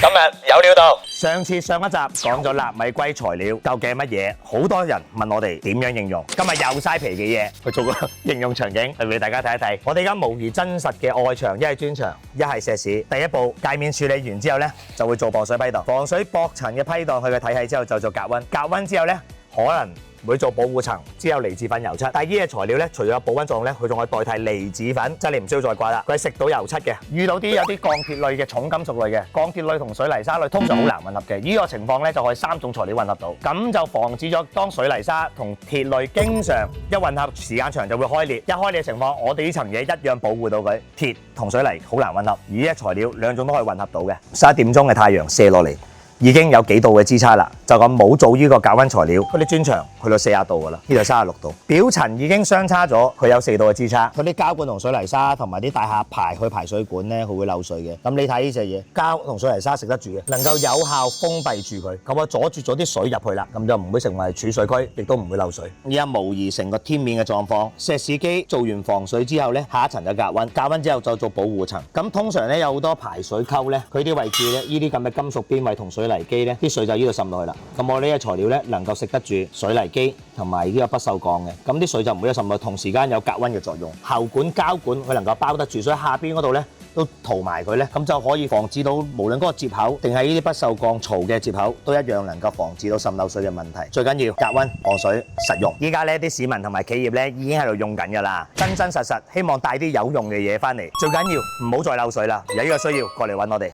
今日有料到。上一集講咗納米龜材料究竟係乜嘢，好多人問我哋點樣應用。今日又嘥皮嘅嘢去做個應用場景，嚟俾大家睇一睇。我哋而家模擬真實嘅外牆，一係磚牆，一係石屎。第一步界面處理完之後呢，就會做防水批盪。防水薄層嘅批盪佢嘅體系之後，就做隔溫。隔溫之後呢，可能會做保護層，之後離子粉油漆。但係呢隻材料咧，除咗有保溫作用咧，佢仲可以代替離子粉，即係你唔需要再刮啦。佢係食到油漆嘅。遇到有啲鋼鐵類嘅重金屬類嘅，鋼鐵類同水泥沙類通常好難混合嘅。呢個情況咧就可以3種材料混合到，咁就防止咗當水泥沙同鐵類經常一混合時間長就會開裂。一開裂嘅情況，我哋呢層嘢一樣保護到佢。鐵同水泥好難混合，而呢啲材料兩種都可以混合到嘅。11點鐘嘅太陽射落嚟，已經有幾度嘅支差啦，就咁冇做呢個隔溫材料，嗰啲磚牆去到40度噶啦，呢度36度，表層已經相差咗，佢有4度嘅支差。嗰啲膠管同水泥沙同埋啲大廈排水管咧，佢會漏水嘅。咁你睇呢隻嘢，膠同水泥沙食得住嘅，能夠有效封閉住佢，咁我阻住咗啲水入去啦，咁就唔會成為儲水區，亦都唔會漏水。而家模擬成個天面嘅狀況，石屎機做完防水之後咧，下一層就隔溫，隔溫之後就做保護層。咁通常咧有好多排水溝咧，佢啲位置咧，呢啲咁嘅金屬邊位同水泥機咧，啲水就呢度滲落去啦。咁我呢個材料咧能夠食得住水泥機同埋呢個不鏽鋼嘅，咁啲水就唔會滲落去，同時間有隔溫嘅作用。喉管膠管佢能夠包得住，所以下邊嗰度咧都塗埋佢咧，咁就可以防止到無論嗰個接口定係呢啲不鏽鋼槽嘅接口，都一樣能夠防止到滲漏水嘅問題。最緊要隔溫防水實用。依家呢啲市民同埋企業咧已經喺度用緊㗎啦，真真實實希望帶啲有用嘅嘢翻嚟。最緊要唔好再漏水啦，有呢個需要過嚟揾我哋。